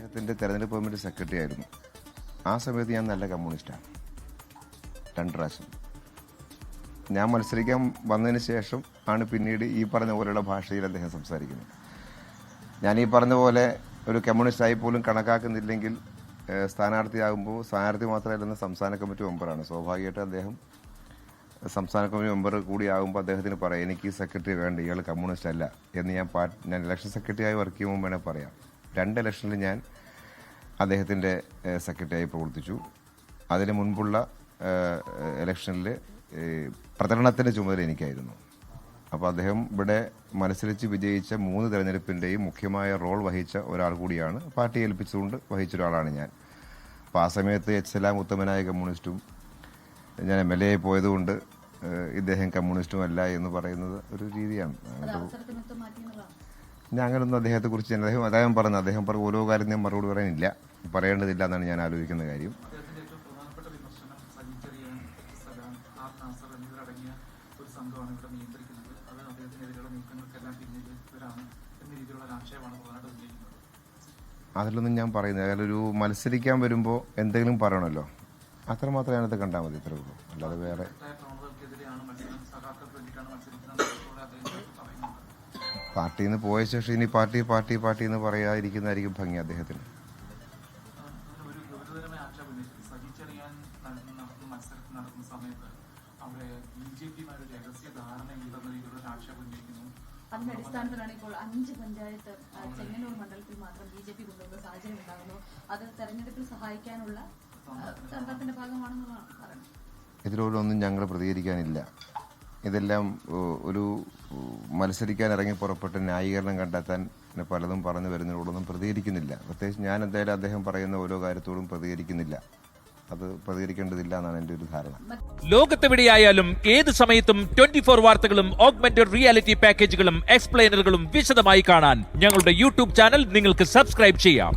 അദ്ദേഹത്തിൻ്റെ തെരഞ്ഞെടുപ്പ് committee secretary ആയിരുന്നു. ആ സമയത്ത് ഞാൻ നല്ല കമ്മ്യൂണിസ്റ്റാണ്. 2 പ്രാവശ്യം ഞാൻ മത്സരിക്കാൻ വന്നതിന് ശേഷം ആണ് പിന്നീട് ഈ പറഞ്ഞ പോലെയുള്ള ഭാഷയിൽ അദ്ദേഹം സംസാരിക്കുന്നത്. ഞാൻ ഈ പറഞ്ഞ പോലെ ഒരു കമ്മ്യൂണിസ്റ്റായി പോലും കണക്കാക്കുന്നില്ലെങ്കിൽ സ്ഥാനാർത്ഥിയാകുമ്പോൾ സ്ഥാനാർത്ഥി മാത്രമല്ലെന്ന് സംസ്ഥാന കമ്മിറ്റി മെമ്പറാണ്. സ്വാഭാവികമായിട്ട് അദ്ദേഹം സംസ്ഥാന കമ്മിറ്റി മെമ്പർ കൂടിയാകുമ്പോൾ അദ്ദേഹത്തിന് പറയാം, എനിക്ക് ഈ സെക്രട്ടറി വേണ്ട, ഇയാൾ കമ്മ്യൂണിസ്റ്റ് അല്ല എന്ന്. ഞാൻ ഇലക്ഷൻ സെക്രട്ടറിയായി വർക്ക് ചെയ്യുമ്പോൾ വേണേൽ പറയാം. 2 ഇലക്ഷനിൽ ഞാൻ അദ്ദേഹത്തിൻ്റെ സെക്രട്ടറിയായി പ്രവർത്തിച്ചു. അതിന് മുൻപുള്ള ഇലക്ഷനിൽ പ്രചരണത്തിൻ്റെ ചുമതല എനിക്കായിരുന്നു. അപ്പോൾ അദ്ദേഹം ഇവിടെ മത്സരിച്ച് വിജയിച്ച 3 തെരഞ്ഞെടുപ്പിൻ്റെയും മുഖ്യമായ റോൾ വഹിച്ച ഒരാൾ കൂടിയാണ്. പാർട്ടി ഏൽപ്പിച്ചുകൊണ്ട് വഹിച്ച ഒരാളാണ് ഞാൻ. അപ്പോൾ ആ സമയത്ത് സലാം ഉത്തമനായ കമ്മ്യൂണിസ്റ്റും ഞാൻ MLA ആയി പോയതുകൊണ്ട് ഇദ്ദേഹം കമ്മ്യൂണിസ്റ്റും അല്ല എന്ന് പറയുന്നത് ഒരു രീതിയാണ്. ഞാൻ അങ്ങനൊന്നും അദ്ദേഹത്തെക്കുറിച്ച് അദ്ദേഹം പറഞ്ഞ ഓരോ കാര്യം ഞാൻ മറുപടി പറയേണ്ടതില്ല എന്നാണ് ഞാൻ ആലോചിക്കുന്ന കാര്യം. അതിലൊന്നും ഞാൻ പറയുന്നത്, അയാളൊരു മത്സരിക്കാൻ വരുമ്പോൾ എന്തെങ്കിലും പറയണമല്ലോ, അത്രമാത്രം ഞാനത് കണ്ടാൽ മതി, ഇത്രേ ഉള്ളൂ. അല്ലാതെ വേറെ പാർട്ടിയിൽ നിന്ന് പോയ ശേഷം ഇനി പാർട്ടി എന്ന് പറയാതിരിക്കുന്നതായിരിക്കും ഭംഗി അദ്ദേഹത്തിന്. അതിന്റെ അടിസ്ഥാനത്തിലാണ് ഇപ്പോൾ 5 പഞ്ചായത്ത് ചെങ്ങന്നൂർ മണ്ഡലത്തിൽ മാത്രം BJP കൊണ്ടുവന്ന സാഹചര്യം ഉണ്ടാകുന്നു. അത് തെരഞ്ഞെടുപ്പിൽ സഹായിക്കാനുള്ള തന്ത്രത്തിന്റെ ഭാഗമാണെന്നാണ് പറയുന്നത്. ഇതിലൊന്നും ഞങ്ങൾ പ്രതികരിക്കാനില്ല. ഇതെല്ലാം ഒരു മത്സരിക്കാൻ ഇറങ്ങി പുറപ്പെട്ട് ന്യായീകരണം കണ്ടെത്താൻ പലതും പറഞ്ഞു വരുന്നതിനോടൊന്നും പ്രതികരിക്കുന്നില്ല. പ്രത്യേകിച്ച് ഞാൻ എന്തായാലും അദ്ദേഹം പറയുന്ന ഓരോ കാര്യത്തോടും പ്രതികരിക്കുന്നില്ല. അത് പ്രതികരിക്കേണ്ടതില്ല എന്നാണ് എൻ്റെ ഒരു ധാരണ. ലോകത്തെവിടെയായാലും ഏത് സമയത്തും 24 വാർത്തകളും ഓഗ്മെന്റഡ് റിയാലിറ്റി പാക്കേജുകളും എക്സ്പ്ലെയിനറുകളും വിശദമായി കാണാൻ ഞങ്ങളുടെ YouTube ചാനൽ നിങ്ങൾക്ക് സബ്സ്ക്രൈബ് ചെയ്യാം.